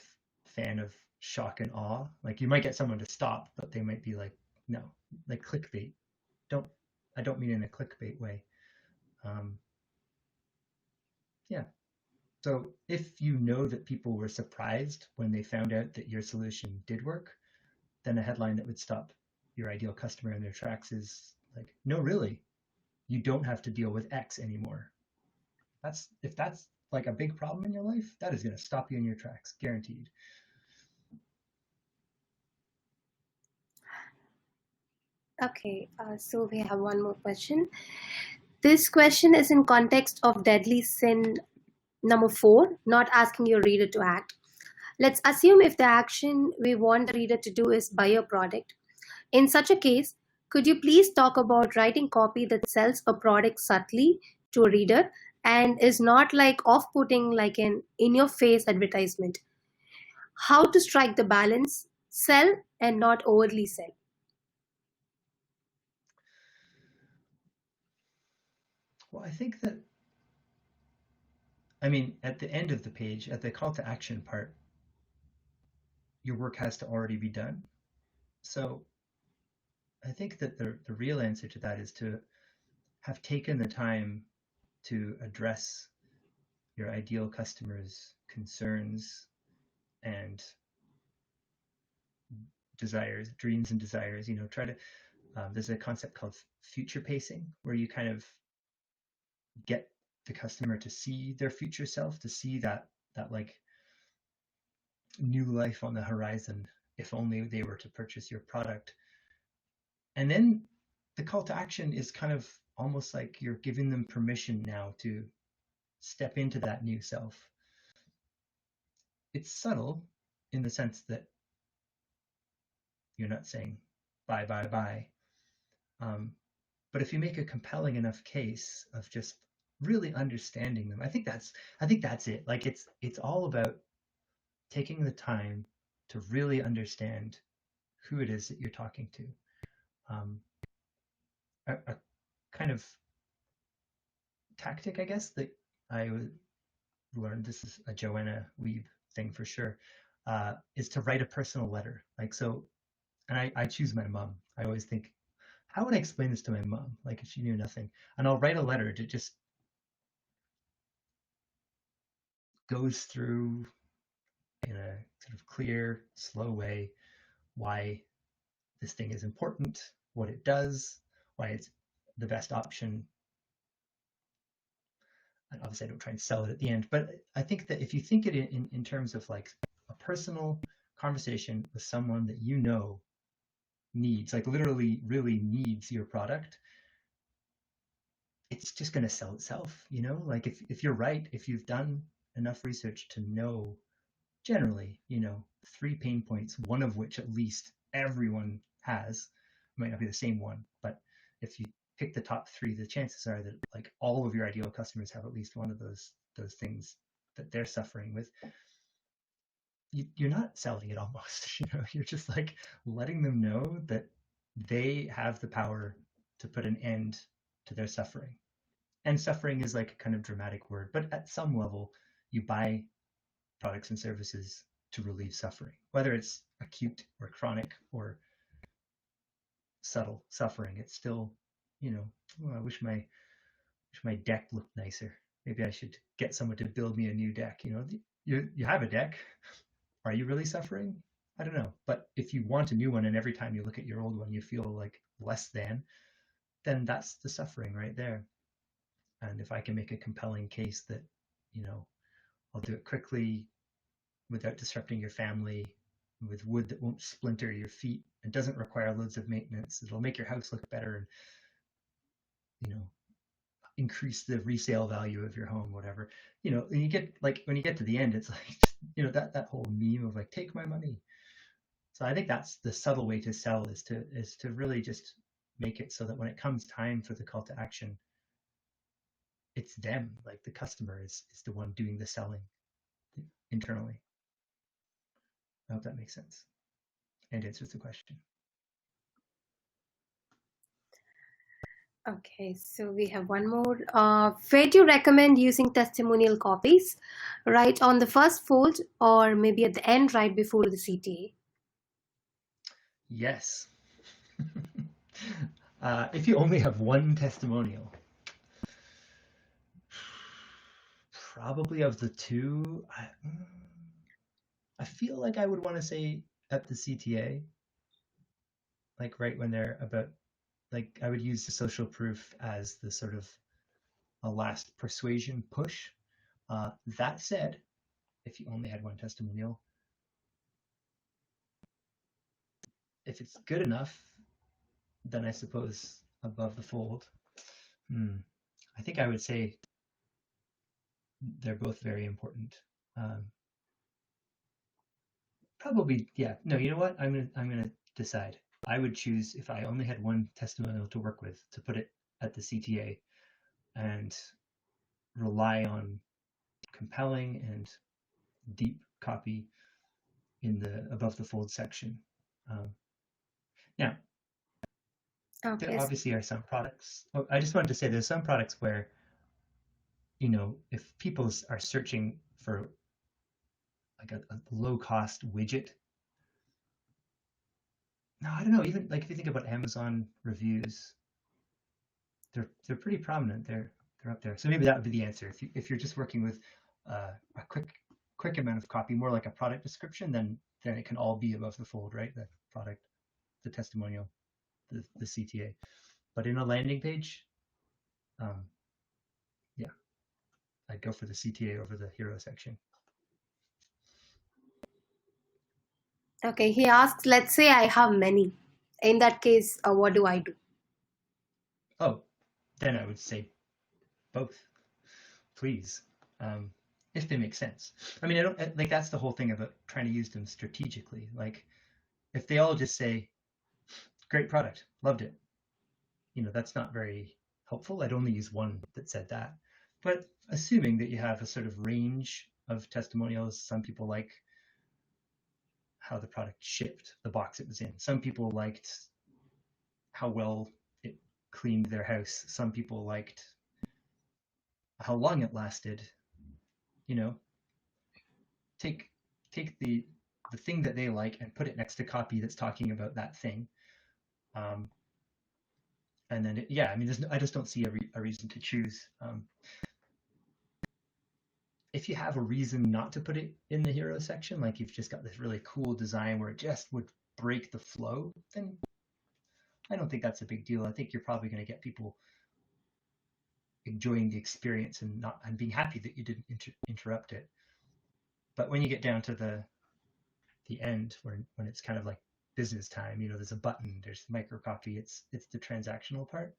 fan of shock and awe. Like, you might get someone to stop, but they might be like, no, like clickbait. Don't I don't mean in a clickbait way. Um, yeah. So if you know that people were surprised when they found out that your solution did work, then a headline that would stop your ideal customer in their tracks is like, no, really, you don't have to deal with X anymore. If that's like a big problem in your life, that is going to stop you in your tracks, guaranteed. Okay, so we have one more question. This question is in context of deadly sin number 4, not asking your reader to act. Let's assume if the action we want the reader to do is buy a product. In such a case, could you please talk about writing copy that sells a product subtly to a reader and is not like off-putting like an in-your-face advertisement? How to strike the balance, sell and not overly sell. Well, I think that, I mean, at the end of the page, at the call to action part, your work has to already be done. So I think that the real answer to that is to have taken the time to address your ideal customers' concerns and desires, dreams and desires. Try to, there's a concept called future pacing, where you kind of get the customer to see their future self, to see that like new life on the horizon, if only they were to purchase your product. And then the call to action is kind of almost like you're giving them permission now to step into that new self. It's subtle in the sense that you're not saying bye, bye, bye. But if you make a compelling enough case of just really understanding them, I think that's it. Like, it's all about taking the time to really understand who it is that you're talking to. Um, a kind of tactic, I guess, that I learned, this is a Joanna Weeb thing for sure, is to write a personal letter. Like, so, and I choose my mom. I always think, how would I explain this to my mom? Like, if she knew nothing. And I'll write a letter that just goes through in a sort of clear, slow way why this thing is important, what it does, why it's the best option. And obviously, I don't try and sell it at the end, but I think that if you think it in terms of like a personal conversation with someone that you know needs, like literally really needs your product, it's just going to sell itself, Like, if you're right, if you've done enough research to know generally, 3 pain points, one of which at least everyone has, it might not be the same one, but if you pick the top 3, the chances are that like all of your ideal customers have at least one of those things that they're suffering with. You're not selling it almost, you're just like letting them know that they have the power to put an end to their suffering. And suffering is like a kind of dramatic word, but at some level, you buy products and services to relieve suffering, whether it's acute or chronic or subtle suffering. It's still, oh, I wish my deck looked nicer. Maybe I should get someone to build me a new deck. You have a deck. Are you really suffering? I don't know. But if you want a new one and every time you look at your old one you feel like less than, then that's the suffering right there. And if I can make a compelling case that, I'll do it quickly, without disrupting your family, with wood that won't splinter your feet and doesn't require loads of maintenance. It'll make your house look better and, you know, increase the resale value of your home, whatever. You know, and you get like when you get to the end, it's like, you know, that whole meme of like, take my money. So I think that's the subtle way to sell, is to really just make it so that when it comes time for the call to action, it's them, like the customer is the one doing the selling internally. I hope that makes sense and answers the question. Okay, so we have one more. Where do you recommend using testimonial copies? Right on the first fold, or maybe at the end, right before the CTA? Yes. If you only have one testimonial, probably of the two, I feel like I would want to say at the CTA, like right when they're about, like I would use the social proof as the sort of a last persuasion push. That said, if you only had one testimonial, if it's good enough, then I suppose above the fold. I think I would say they're both very important. Um, Probably, yeah. No, you know what? I'm gonna decide. I would choose, if I only had one testimonial to work with, to put it at the CTA and rely on compelling and deep copy in the above the fold section. Um, Now, there Okay. obviously are some products. Oh, I just wanted to say there's some products where, you know, if people are searching for like a low cost widget, no, I don't know. Even like if you think about Amazon reviews, they're pretty prominent. They're up there. So maybe that would be the answer. If you're just working with a quick amount of copy, more like a product description, then it can all be above the fold, right? The product, the testimonial, the CTA. But in a landing page, um, yeah, I'd go for the CTA over the hero section. Okay, he asks, let's say I have many. In that case, what do I do? Oh, then I would say both, please, um, if they make sense. I mean, I don't like, that's the whole thing about trying to use them strategically. Like, if they all just say, "Great product, loved it," you know, that's not very helpful. I'd only use one that said that. But assuming that you have a sort of range of testimonials, some people like how the product shipped, the box it was in. Some people liked how well it cleaned their house. Some people liked how long it lasted. You know, take the thing that they like and put it next to copy that's talking about that thing. Um, and then yeah, I mean, I just don't see a reason to choose. If you have a reason not to put it in the hero section, like you've just got this really cool design where it just would break the flow, then I don't think that's a big deal. I think you're probably going to get people enjoying the experience and being happy that you didn't interrupt it. But when you get down to the end, when it's kind of like business time, you know, there's a button, there's microcopy, it's the transactional part.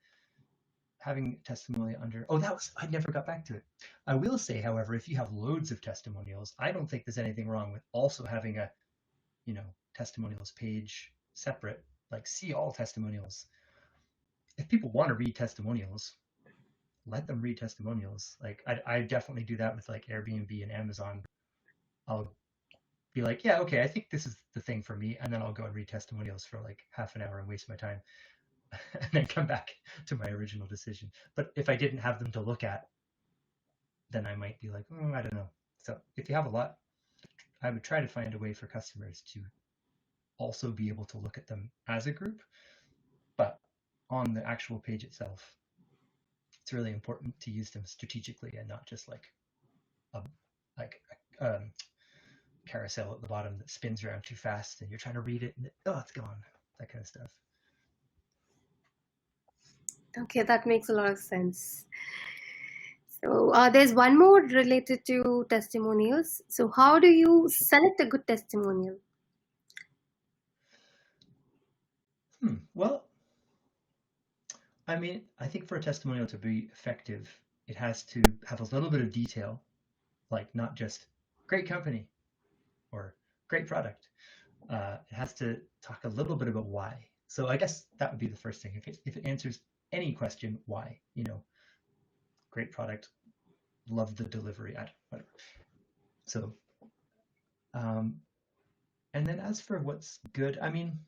Having testimony under, I never got back to it. I will say, however, if you have loads of testimonials, I don't think there's anything wrong with also having a, you know, testimonials page separate, like see all testimonials. If people want to read testimonials, let them read testimonials. Like I definitely do that with like Airbnb and Amazon. I'll be like, yeah, okay, I think this is the thing for me, and then I'll go and read testimonials for like half an hour and waste my time and then come back to my original decision. But if I didn't have them to look at, then I might be like, I don't know. So if you have a lot, I would try to find a way for customers to also be able to look at them as a group, but on the actual page itself, it's really important to use them strategically and not just like a like a carousel at the bottom that spins around too fast and you're trying to read it and it's gone. That kind of stuff. Okay, that makes a lot of sense. So there's one more related to testimonials. So how do you select a good testimonial? Well, I mean, I think for a testimonial to be effective, it has to have a little bit of detail, like not just great company or great product. It has to talk a little bit about why. So I guess that would be the first thing. If it answers any question, why? Great product, love the delivery, whatever. So, um, and then as for what's good, I mean,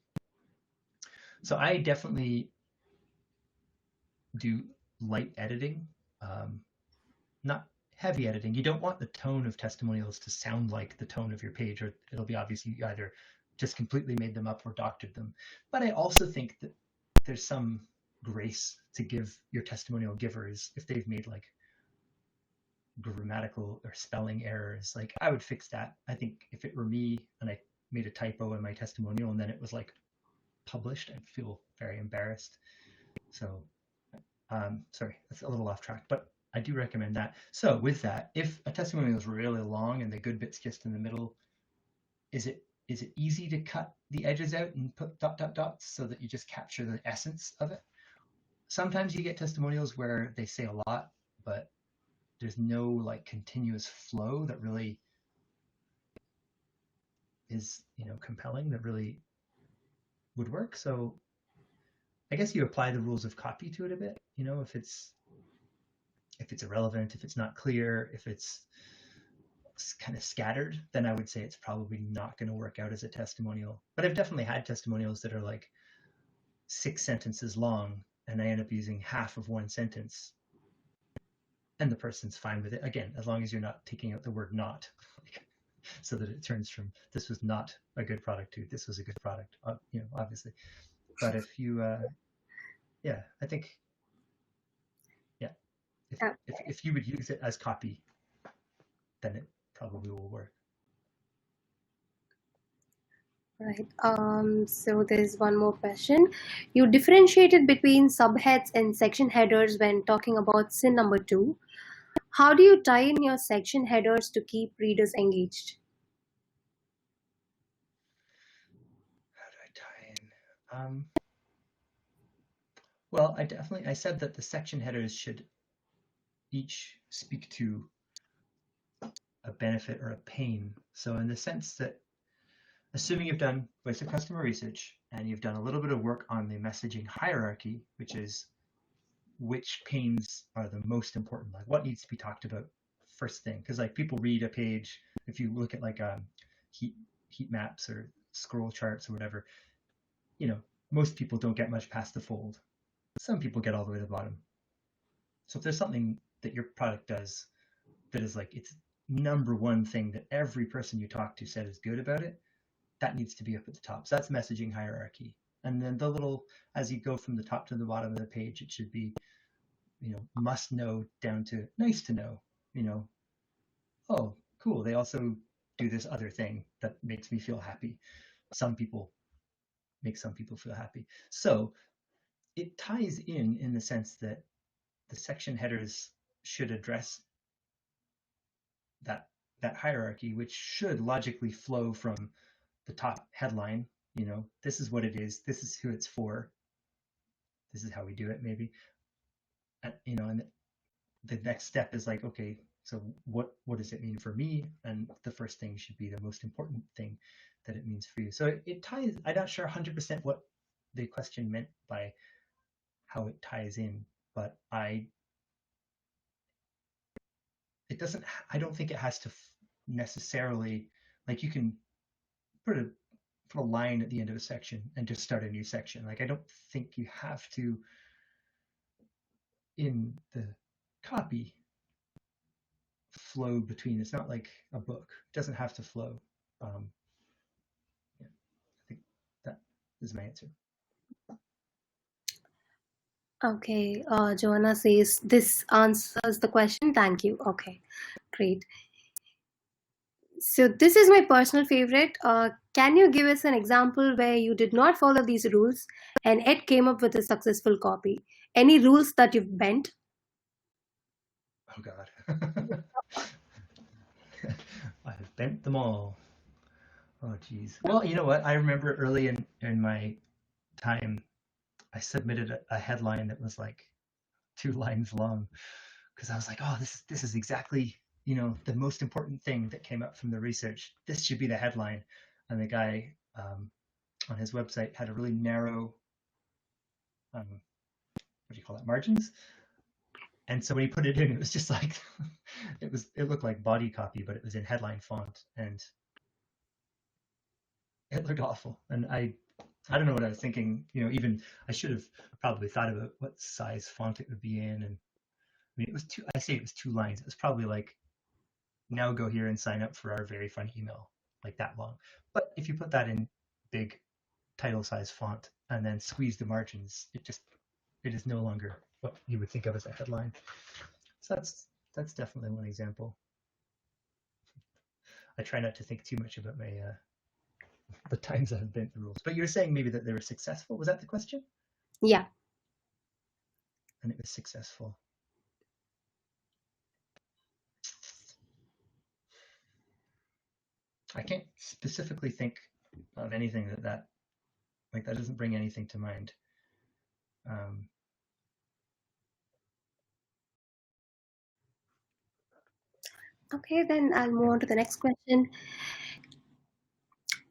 so I definitely do light editing, not heavy editing. You don't want the tone of testimonials to sound like the tone of your page, or it'll be obvious you either just completely made them up or doctored them. But I also think that there's some grace to give your testimonial givers if they've made like grammatical or spelling errors. Like I would fix that. I think if it were me and I made a typo in my testimonial and then it was like published, I'd feel very embarrassed. So sorry, that's a little off track, but I do recommend that. So with that, if a testimonial is really long and the good bit's just in the middle, is it easy to cut the edges out and put dots so that you just capture the essence of it? Sometimes you get testimonials where they say a lot, but there's no like continuous flow that really is, compelling, that really would work. So I guess you apply the rules of copy to it a bit. If it's irrelevant, if it's not clear, if it's kind of scattered, then I would say it's probably not going to work out as a testimonial. But I've definitely had testimonials that are like 6 sentences long and I end up using half of one sentence and the person's fine with it. Again, as long as you're not taking out the word not, so that it turns from this was not a good product to this was a good product, obviously. But if you, I think, yeah, if you would use it as copy, then it probably will work. Right. So there's one more question. You differentiated between subheads and section headers when talking about sin number 2. How do you tie in your section headers to keep readers engaged? How do I tie in? Well, I said that the section headers should each speak to a benefit or a pain. So in the sense that, assuming you've done voice of customer research and you've done a little bit of work on the messaging hierarchy, which is which pains are the most important, like what needs to be talked about first thing. Because like people read a page, if you look at like heat maps or scroll charts or whatever, most people don't get much past the fold. Some people get all the way to the bottom. So if there's something that your product does that is like its number one thing that every person you talk to said is good about it, that needs to be up at the top. So that's messaging hierarchy. And then as you go from the top to the bottom of the page, it should be, must know down to nice to know, oh, cool. They also do this other thing that makes me feel happy. Some people make some people feel happy. So it ties in the sense that the section headers should address that hierarchy, which should logically flow from the top headline. This is what it is. This is who it's for. This is how we do it, maybe. And the next step is like, okay, so what does it mean for me? And the first thing should be the most important thing that it means for you. So it ties. I'm not sure 100% what the question meant by how it ties in, but I don't think it has to necessarily, like, you can put a line at the end of a section and just start a new section. Like, I don't think you have to, in the copy, flow between. It's not like a book. It doesn't have to flow. Yeah, I think that is my answer. Okay, Joanna says this answers the question. Thank you. Okay, great. So this is my personal favorite. Can you give us an example where you did not follow these rules and it came up with a successful copy? Any rules that you've bent? Oh God. I've bent them all. Oh geez. Well, you know what? I remember early in my time, I submitted a headline that was like 2 lines long because I was like, oh, this is exactly, the most important thing that came up from the research. This should be the headline. And the guy on his website had a really narrow, what do you call it, margins. And so when he put it in, it was just like, it looked like body copy, but it was in headline font, and it looked awful. And I don't know what I was thinking. Even I should have probably thought about what size font it would be in. And I mean, it was two. I say it was 2 lines. It was probably like, now go here and sign up for our very fun email, like that long. But if you put that in big title size font and then squeeze the margins, it is no longer what you would think of as a headline. So that's definitely one example. I try not to think too much about my the times I've bent the rules. But you're saying maybe that they were successful. Was that the question? Yeah. And it was successful. I can't specifically think of anything that doesn't bring anything to mind. Okay, then I'll move Yeah. on to the next question.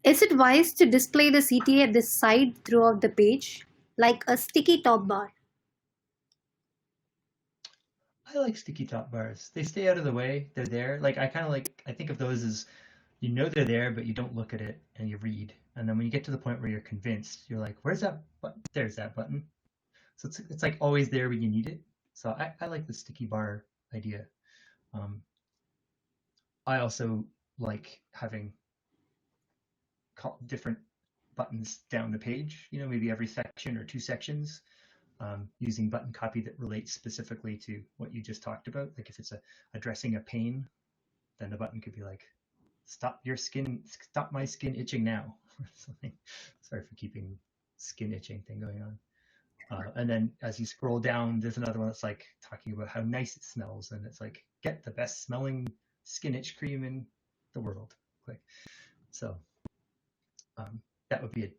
Is it wise to display the CTA at the side throughout the page, like a sticky top bar? I like sticky top bars. They stay out of the way. They're there. Like I think of those as, they're there, but you don't look at it and you read. And then when you get to the point where you're convinced, you're like, where's that button? There's that button. So it's like always there when you need it. So I like the sticky bar idea. I also like having different buttons down the page, maybe every section or 2 sections, using button copy that relates specifically to what you just talked about. Like if it's addressing a pain, then the button could be like, stop my skin itching now. Something. Sorry for keeping skin itching thing going on. And then as you scroll down, there's another one that's like talking about how nice it smells, and it's like, get the best smelling skin itch cream in the world. Click. So that would be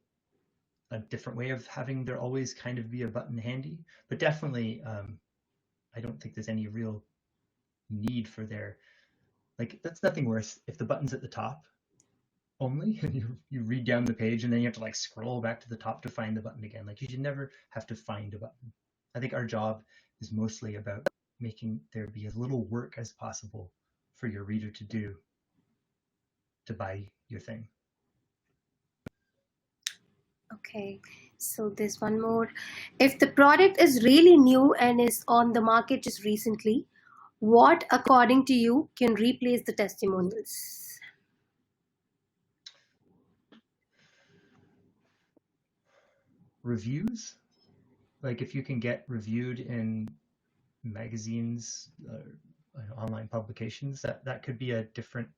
a different way of having there always kind of be a button handy. But definitely, I don't think there's any real need for that's nothing worse if the button's at the top only and you read down the page and then you have to like scroll back to the top to find the button again. Like you should never have to find a button. I think our job is mostly about making there be as little work as possible for your reader to do to buy your thing. Okay, so there's one more. If the product is really new and is on the market just recently, what, according to you, can replace the testimonials? Reviews, like if you can get reviewed in magazines, online publications, that could be a different,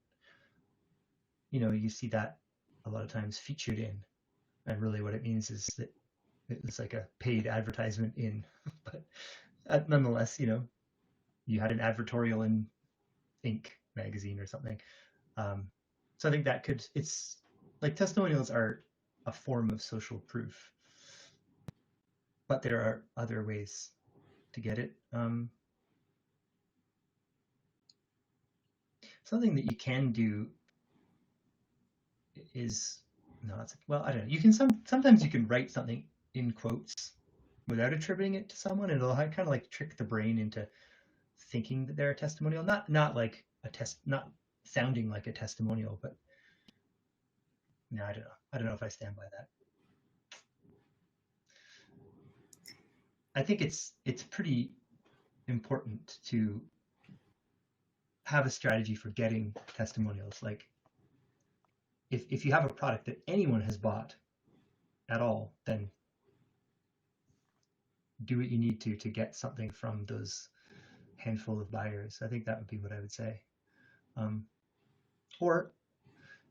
you see that a lot of times featured in, and really what it means is that it's like a paid advertisement in, but nonetheless, you had an advertorial in Inc. magazine or something. So I think it's like testimonials are a form of social proof, but there are other ways to get it. Something that you can do is, no, it's, well, I don't know. You can sometimes you can write something in quotes without attributing it to someone, and it'll kind of like trick the brain into thinking that they're a testimonial. Not like not sounding like a testimonial, but no, I don't know. I don't know if I stand by that. I think it's pretty important to have a strategy for getting testimonials. Like if you have a product that anyone has bought at all, then do what you need to get something from those handful of buyers. I think that would be what I would say. Or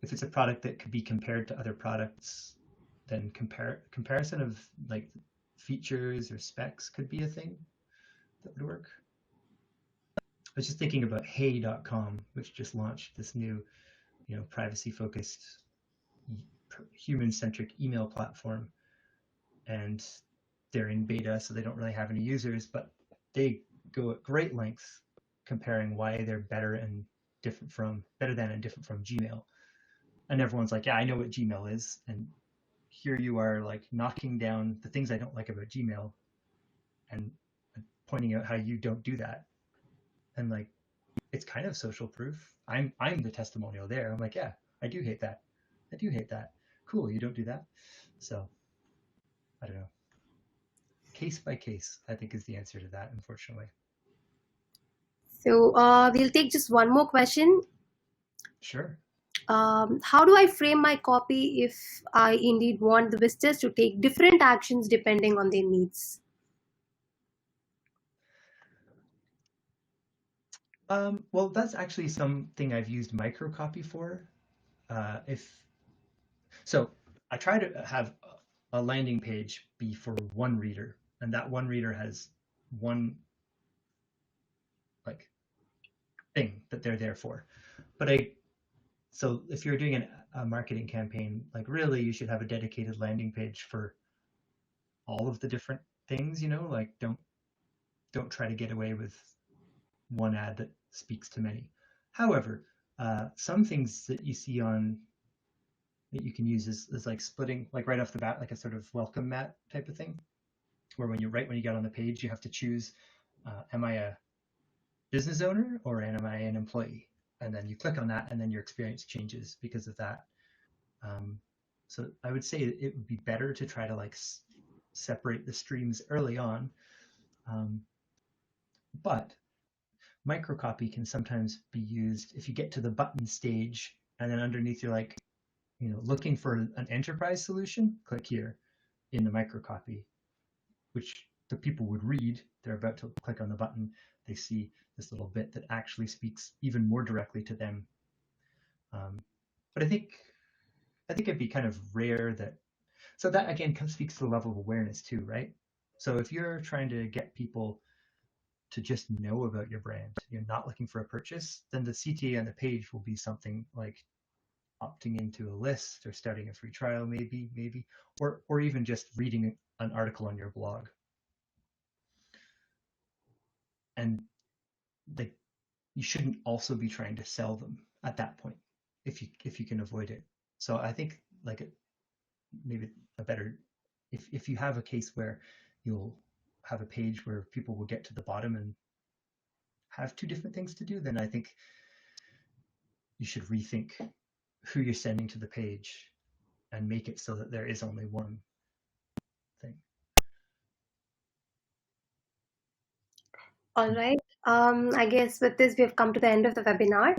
if it's a product that could be compared to other products, then comparison of like features or specs could be a thing that would work. was just thinking about hey.com, which just launched this new, privacy-focused, human-centric email platform, and they're in beta, so they don't really have any users, but they go at great lengths comparing why they're better than and different from Gmail. And everyone's like, yeah, I know what Gmail is. And here you are like knocking down the things I don't like about Gmail and pointing out how you don't do that. And like, it's kind of social proof. I'm the testimonial there. I'm like, yeah, I do hate that. I do hate that. Cool, you don't do that. So I don't know. Case by case, I think, is the answer to that, unfortunately. So we'll take just one more question. Sure. How do I frame my copy if I indeed want the visitors to take different actions depending on their needs? Well, that's actually something I've used microcopy for. So I try to have a landing page be for one reader, and that one reader has one like thing that they're there for. So if you're doing a marketing campaign, like really you should have a dedicated landing page for all of the different things, like don't try to get away with one ad that speaks to many. However, some things that you see that you can use is like splitting, like right off the bat, like a sort of welcome mat type of thing, where when you get on the page, you have to choose, am I a business owner or am I an employee? And then you click on that, and then your experience changes because of that. So I would say it would be better to try to like separate the streams early on. But microcopy can sometimes be used if you get to the button stage and then underneath you're like, looking for an enterprise solution, click here in the microcopy, which the people would read. They're about to click on the button. They see this little bit that actually speaks even more directly to them. But I think it'd be kind of rare that. So that again speaks to the level of awareness too, right? So if you're trying to get people to just know about your brand, you're not looking for a purchase, then the CTA on the page will be something like opting into a list or starting a free trial, maybe, or even just reading an article on your blog. And you shouldn't also be trying to sell them at that point if you can avoid it. So I think maybe a better, if you have a case where you'll have a page where people will get to the bottom and have two different things to do, then I think you should rethink who you're sending to the page and make it so that there is only one thing. All right. I guess with this, we've come to the end of the webinar.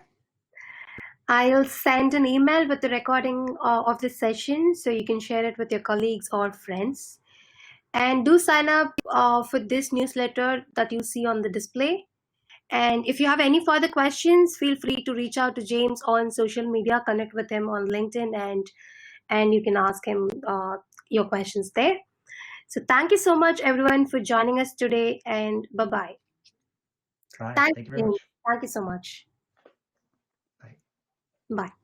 I'll send an email with the recording of this session so you can share it with your colleagues or friends. And do sign up for this newsletter that you see on the display. And if you have any further questions, feel free to reach out to James on social media, connect with him on LinkedIn, and you can ask him your questions there. So thank you so much, everyone, for joining us today, and bye-bye. Thank you very much. Thank you so much. Bye. Bye.